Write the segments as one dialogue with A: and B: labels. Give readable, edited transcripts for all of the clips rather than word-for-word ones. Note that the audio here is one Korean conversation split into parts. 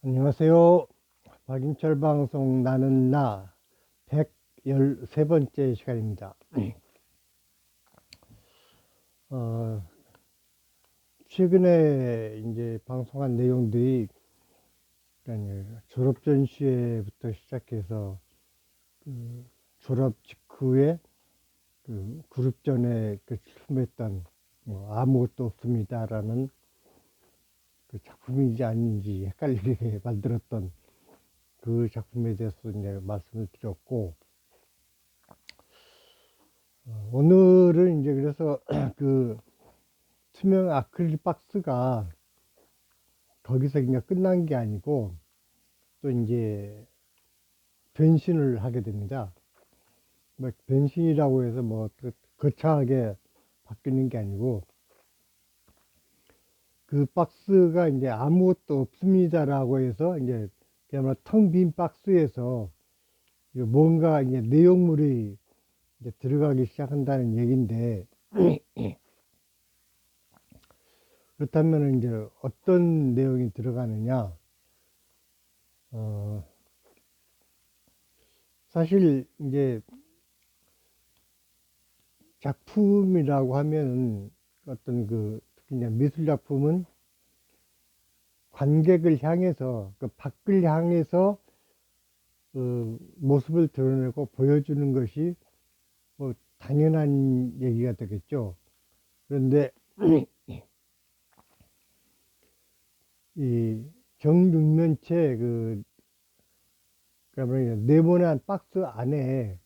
A: 안녕하세요. 박인철 방송 나는 나 113번째 시간입니다. 어, 최근에 이제 방송한 내용들이 졸업 전시회부터 시작해서 그 졸업 직후에 그 그룹전에 그 출품했던 아무것도 없습니다라는 그 작품인지 아닌지 헷갈리게 만들었던 그 작품에 대해서 이제 말씀을 드렸고, 오늘은 이제 그래서 그 투명 아크릴 박스가 거기서 그냥 끝난 게 아니고 또 이제 변신을 하게 됩니다. 뭐 변신이라고 해서 뭐 거창하게 바뀌는 게 아니고 그 박스가 이제 아무것도 없습니다라고 해서 이제 그야말로 텅 빈 박스에서 뭔가 이제 내용물이 이제 들어가기 시작한다는 얘기인데, 그렇다면 이제 어떤 내용이 들어가느냐? 어, 사실 이제 작품이라고 하면 어떤 그 특히 이제 미술 작품은 관객을 향해서 그 밖을 향해서 그 모습을 드러내고 보여주는 것이 뭐 당연한 얘기가 되겠죠. 그런데 이 정육면체 그러니까 네모난 박스 안에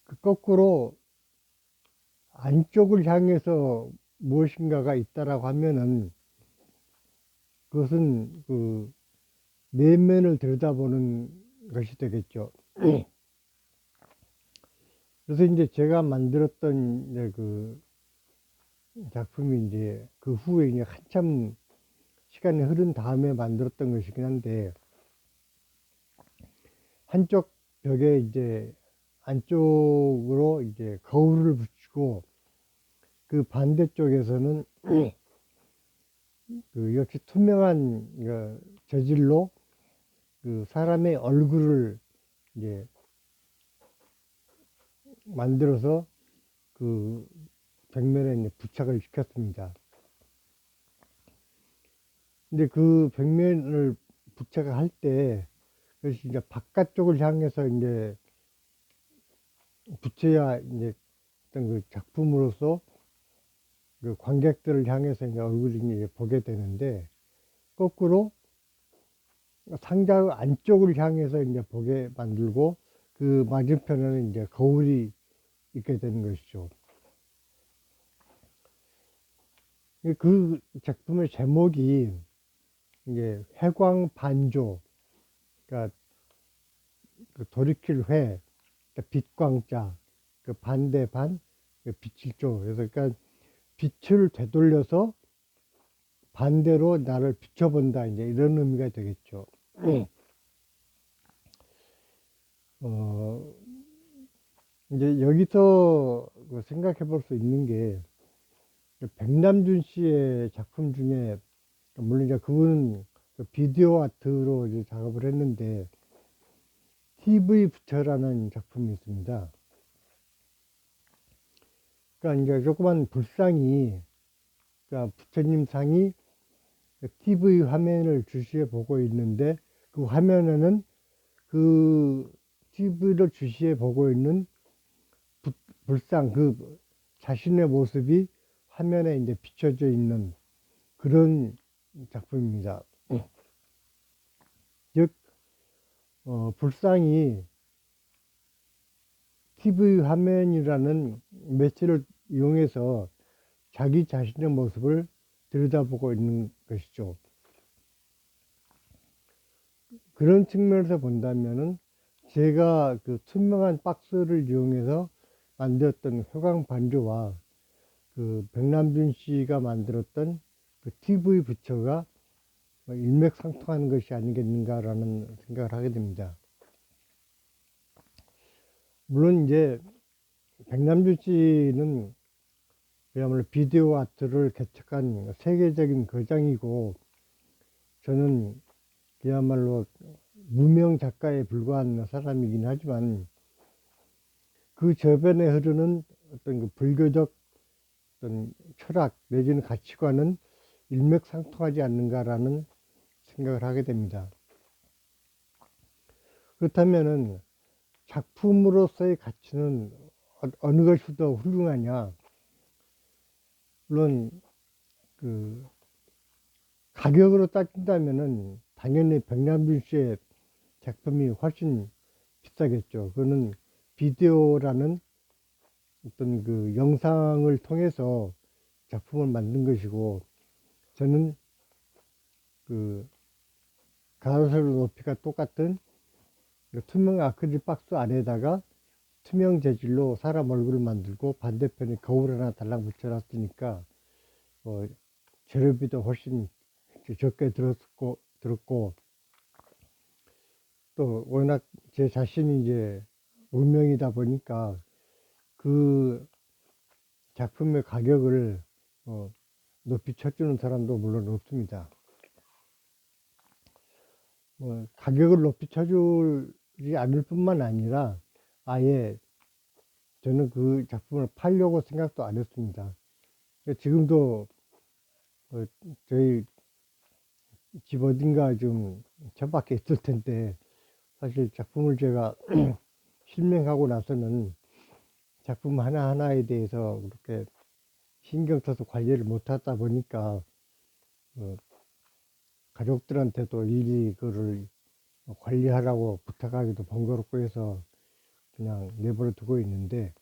A: 그 거꾸로 안쪽을 향해서 무엇인가가 있다라고 하면은 그것은 그 내면을 들여다보는 것이 되겠죠. 그래서 이제 제가 만들었던 이제 그 작품이 이제 그 후에 이제 한참 시간이 흐른 다음에 만들었던 것이긴 한데, 한쪽 벽에 이제 안쪽으로 이제 거울을 붙이고 그 반대쪽에서는 그 역시 투명한 재질로 그 사람의 얼굴을 이제 만들어서 그 벽면에 이제 부착을 시켰습니다. 근데 그 벽면을 부착을 할 때, 그것이 이제 바깥쪽을 향해서 이제 붙여야 이제 어떤 그 작품으로서 그 관객들을 향해서 이제 얼굴을 이제 보게 되는데, 거꾸로 상자 안쪽을 향해서 이제 보게 만들고 그 맞은편에는 이제 거울이 있게 되는 것이죠. 그 작품의 제목이 이제 회광반조, 그러니까 그 돌이킬 회, 그러니까 빛광자, 그 반대 반, 그 빛을 조. 그래서 그러니까 빛을 되돌려서 반대로 나를 비춰본다. 이제 이런 의미가 되겠죠. 어, 이제 여기서 생각해 볼 수 있는 게 백남준 씨의 작품 중에, 물론 이제 그분은 그 비디오 아트로 이제 작업을 했는데 TV 부처라는 작품이 있습니다. 그러니까 이제 조그만 불상이, 그러니까 부처님 상이 TV 화면을 주시해 보고 있는데 그 화면에는 그 TV를 주시해 보고 있는 불상 그 자신의 모습이 화면에 이제 비춰져 있는 그런 작품입니다. 즉, 불상이 TV 화면이라는 매체를 이용해서 자기 자신의 모습을 들여다보고 있는 것이죠. 그런 측면에서 본다면은 제가 그 투명한 박스를 이용해서 만들었던 회광 반조와 그 백남준 씨가 만들었던 그 TV 부처가 일맥상통하는 것이 아니겠는가라는 생각을 하게 됩니다. 물론 이제 백남준 씨는 그야말로 비디오 아트를 개척한 세계적인 거장이고, 저는 그야말로 무명 작가에 불과한 사람이긴 하지만 그 저변에 흐르는 어떤 그 불교적 어떤 철학 내지는 가치관은 일맥상통하지 않는가라는 생각을 하게 됩니다. 그렇다면은 작품으로서의 가치는 어느 것이 더 훌륭하냐? 물론 그 가격으로 따진다면은 당연히 백남준 씨의 작품이 훨씬 비싸겠죠. 그거는 비디오라는 어떤 그 영상을 통해서 작품을 만든 것이고, 저는 그 가로세로 높이가 똑같은 투명 아크릴 박스 안에다가 투명 재질로 사람 얼굴을 만들고 반대편에 거울 하나 달랑 붙여놨으니까 재료비도 훨씬 적게 들었고 또 워낙 제 자신이 이제 무명이다 보니까 그 작품의 가격을 높이 쳐주는 사람도 물론 없습니다. 가격을 높이 쳐주지 않을 뿐만 아니라 아예 저는 그 작품을 팔려고 생각도 안 했습니다. 지금도 저희 집 어딘가 좀 처박혀 있을 텐데, 사실 작품을 제가 실명하고 나서는 작품 하나하나에 대해서 그렇게 신경 써서 관리를 못 하다 보니까 가족들한테도 일일이 그거를 관리하라고 부탁하기도 번거롭고 해서 그냥 내버려 두고 있는데,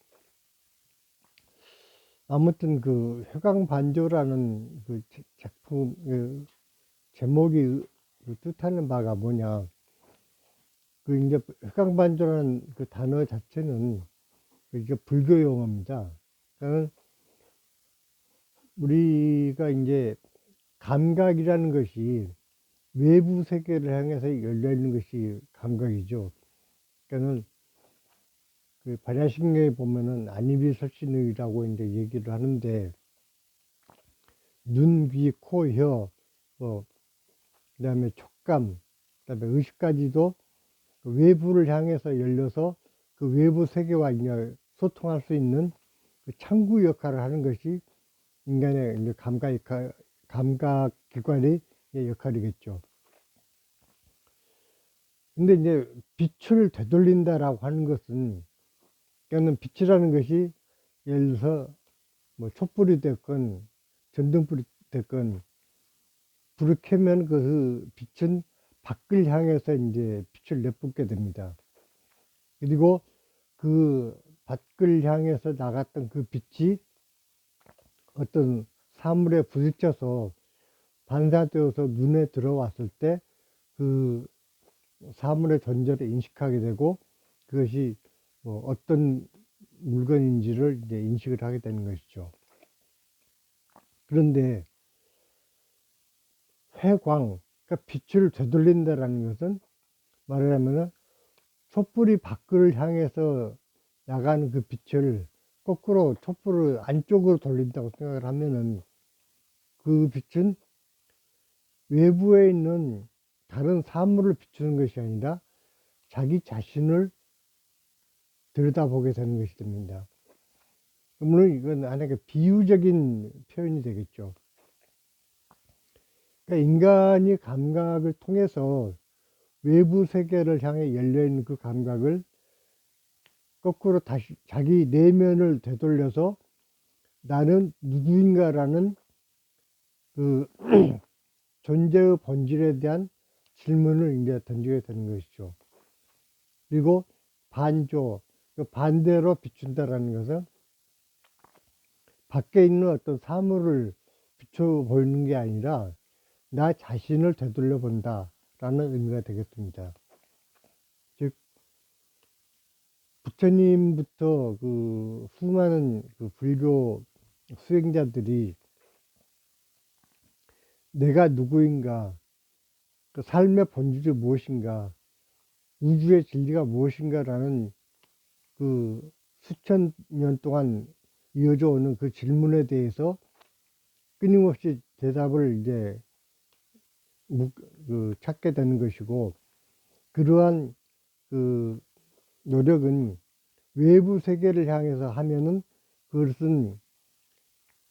A: 아무튼 그 회광반조라는 그 작품 제목이 뜻하는 바가 뭐냐, 그 이제 회광반조라는 그 단어 자체는 이게 불교 용어입니다. 그러니까 우리가 이제 감각이라는 것이 외부 세계를 향해서 열려 있는 것이 감각이죠. 그러니까는 그 반야신경에 보면은 안이비설신의라고 이제 얘기를 하는데, 눈, 귀, 코, 혀, 그다음에 촉감, 그다음에 의식까지도 그 외부를 향해서 열려서 그 외부 세계와 이제 소통할 수 있는 그 창구 역할을 하는 것이 인간의 이제 감각 기관의 역할이겠죠. 근데 이제 빛을 되돌린다라고 하는 것은, 그러니까 빛이라는 것이 예를 들어서 뭐 촛불이 됐건 전등불이 됐건 불을 켜면 그 빛은 밖을 향해서 이제 빛을 내뿜게 됩니다. 그리고 그 밖을 향해서 나갔던 그 빛이 어떤 사물에 부딪혀서 반사되어서 눈에 들어왔을 때 그 사물의 존재를 인식하게 되고, 그것이 어떤 물건인지를 이제 인식을 하게 되는 것이죠. 그런데 회광, 그러니까 빛을 되돌린다라는 것은 말하자면 촛불이 밖을 향해서 나가는 그 빛을 거꾸로 촛불을 안쪽으로 돌린다고 생각을 하면은, 그 빛은 외부에 있는 다른 사물을 비추는 것이 아니라 자기 자신을 들여다보게 되는 것이 됩니다. 물론 이건 하나의 비유적인 표현이 되겠죠. 그러니까 인간이 감각을 통해서 외부 세계를 향해 열려있는 그 감각을 거꾸로 다시 자기 내면을 되돌려서 나는 누구인가라는 그 존재의 본질에 대한 질문을 이제 던지게 되는 것이죠. 그리고 반조, 그 반대로 비춘다라는 것은 밖에 있는 어떤 사물을 비춰 보이는 게 아니라 나 자신을 되돌려 본다라는 의미가 되겠습니다. 즉 부처님부터 그 수많은 그 불교 수행자들이 내가 누구인가, 그 삶의 본질이 무엇인가, 우주의 진리가 무엇인가라는 그 수천 년 동안 이어져 오는 그 질문에 대해서 끊임없이 대답을 이제 찾게 되는 것이고, 그러한 그 노력은 외부 세계를 향해서 하면은 그것은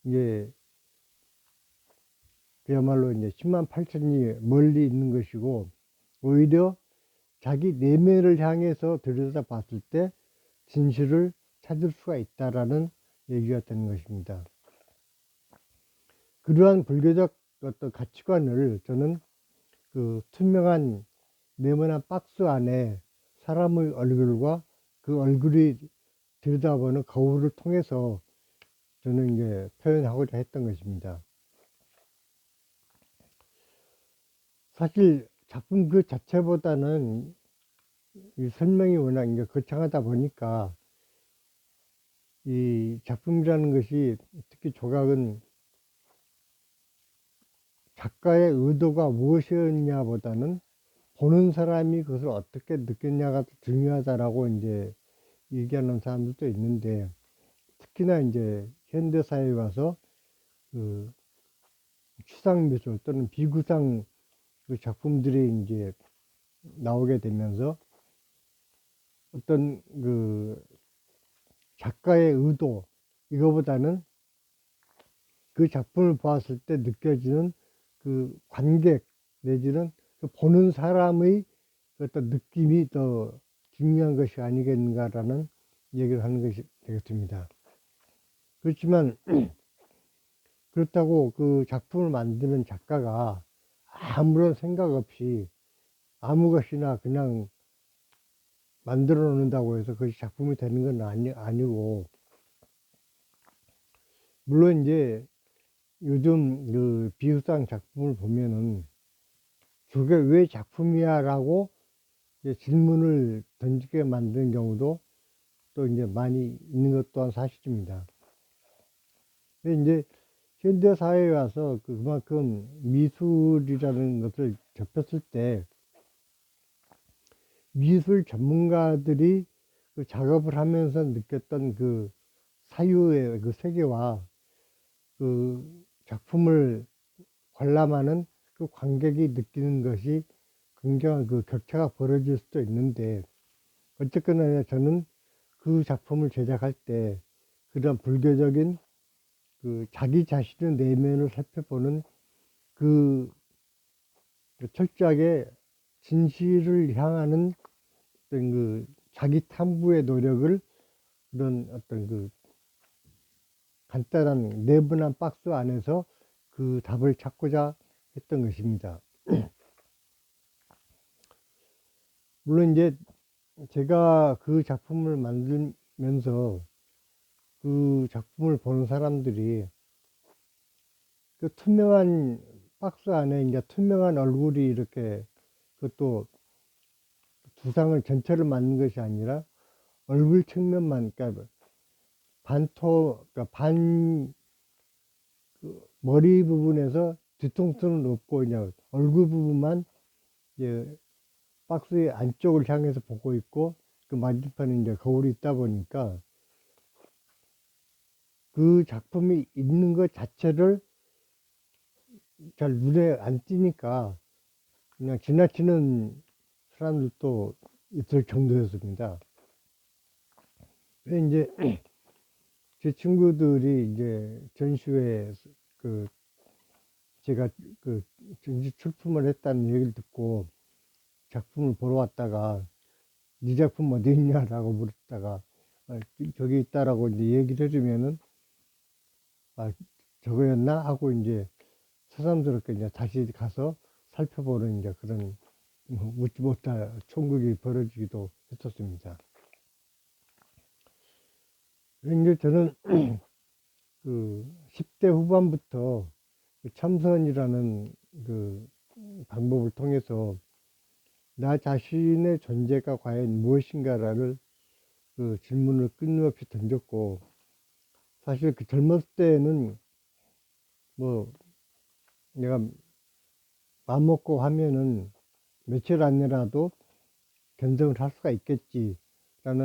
A: 이제 그야말로 이제 10만 8천리 멀리 있는 것이고, 오히려 자기 내면을 향해서 들여다 봤을 때 진실을 찾을 수가 있다라는 얘기가 되는 것입니다. 그러한 불교적 어떤 가치관을 저는 그 투명한 네모난 박스 안에 사람의 얼굴과 그 얼굴이 들여다보는 거울을 통해서 저는 이제 표현하고자 했던 것입니다. 사실 작품 그 자체보다는 이 설명이 워낙 이제 거창하다 보니까 이 작품이라는 것이, 특히 조각은 작가의 의도가 무엇이었냐보다는 보는 사람이 그것을 어떻게 느꼈냐가 중요하다라고 이제 얘기하는 사람들도 있는데, 특히나 이제 현대사회에 와서 그 추상미술 또는 비구상 그 작품들이 이제 나오게 되면서 어떤 그 작가의 의도, 이거보다는 그 작품을 보았을 때 느껴지는 그 관객 내지는 그 보는 사람의 어떤 느낌이 더 중요한 것이 아니겠는가라는 얘기를 하는 것이 되겠습니다. 그렇지만 그렇다고 그 작품을 만드는 작가가 아무런 생각 없이 아무 것이나 그냥 만들어 놓는다고 해서 그것이 작품이 되는 건 아니고, 물론 이제 요즘 그 비유상 작품을 보면은 저게 왜 작품이야 라고 질문을 던지게 만드는 경우도 또 이제 많이 있는 것 또한 사실입니다. 근데 이제 현대 사회에 와서 그만큼 미술이라는 것을 접했을 때 미술 전문가들이 그 작업을 하면서 느꼈던 그 사유의 그 세계와 그 작품을 관람하는 그 관객이 느끼는 것이 굉장한 그 격차가 벌어질 수도 있는데, 어쨌거나 저는 그 작품을 제작할 때 그런 불교적인 그 자기 자신의 내면을 살펴보는 그 철저하게 진실을 향하는 어떤 그 자기 탐구의 노력을 그런 어떤 그 간단한 네모난 박스 안에서 그 답을 찾고자 했던 것입니다. 물론 이제 제가 그 작품을 만들면서 그 작품을 보는 사람들이 그 투명한 박스 안에 이제 투명한 얼굴이 이렇게, 그것도 두상을 전체를 만든 것이 아니라 얼굴 측면만, 그러니까 그러니까 머리 부분에서 뒤통수는 없고 그냥 얼굴 부분만 이제 박스의 안쪽을 향해서 보고 있고, 그 맞은편에 이제 거울이 있다 보니까 그 작품이 있는 것 자체를 잘 눈에 안 띄니까 그냥 지나치는 사람들도 있을 정도였습니다. 그래서 이제 제 친구들이 이제 전시회 그 제가 그 전시 출품을 했다는 얘기를 듣고 작품을 보러 왔다가 네 작품 어디 있냐라고 물었다가 저기 있다라고 이제 얘기를 해주면은 아, 저거였나 하고 이제 새삼스럽게 이제 다시 가서 살펴보는 이제 그런 묻지 못할 총극이 벌어지기도 했었습니다. 이제 저는 그 10대 후반부터 그 참선이라는 그 방법을 통해서 나 자신의 존재가 과연 무엇인가를 그 질문을 끊임없이 던졌고, 사실 그 젊었을 때는 뭐 내가 맘 먹고 하면은 며칠 안이라도 견성을 할 수가 있겠지라는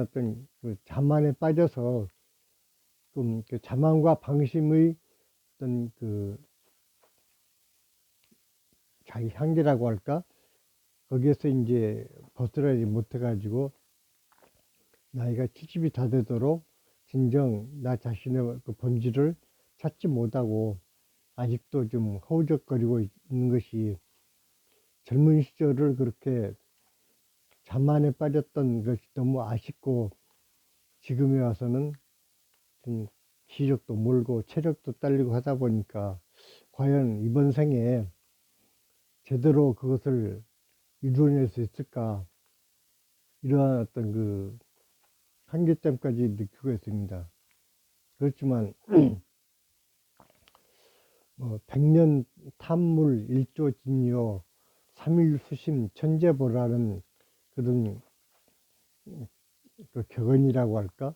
A: 어떤 그 자만에 빠져서 좀 그 자만과 방심의 어떤 그 자기 한계라고 할까? 거기에서 이제 벗어나지 못해가지고 나이가 70이 다 되도록 진정 나 자신의 그 본질을 찾지 못하고 아직도 좀 허우적거리고 있는 것이 젊은 시절을 그렇게 자만에 빠졌던 것이 너무 아쉽고 지금에 와서는 좀 시력도 멀고 체력도 딸리고 하다 보니까 과연 이번 생에 제대로 그것을 이루어낼 수 있을까 이러한 어떤 그 한계점까지 느끼고 있습니다. 그렇지만 백년 탐물 일조 진요 삼일 수심 천재보라는 그런 그 격언이라고 할까?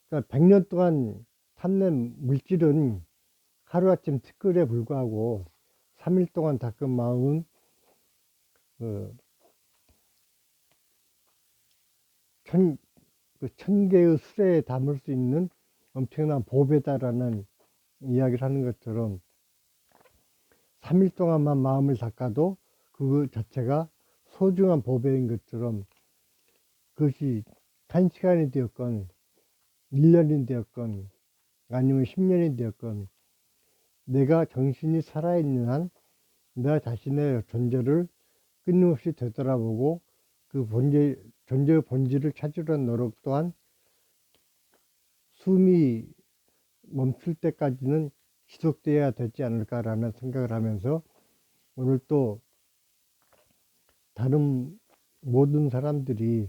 A: 그러니까 100년 동안 탐낸 물질은 하루아침 티끌에 불과하고 3일 동안 닦은 마음은 그 천 개의 수레에 담을 수 있는 엄청난 보배다라는 이야기를 하는 것처럼 3일 동안만 마음을 닦아도 그 자체가 소중한 보배인 것처럼 그것이 1시간이 되었건 1년이 되었건 아니면 10년이 되었건 내가 정신이 살아있는 한 나 자신의 존재를 끊임없이 되돌아보고 그 존재의 본질을 찾으려는 노력 또한 숨이 멈출 때까지는 지속되어야 되지 않을까라는 생각을 하면서 오늘 또 다른 모든 사람들이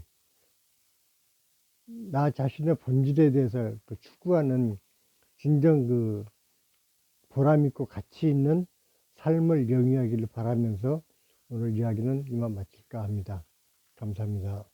A: 나 자신의 본질에 대해서 그 추구하는 진정 그 보람 있고 가치 있는 삶을 영위하기를 바라면서 오늘 이야기는 이만 마칠까 합니다. 감사합니다.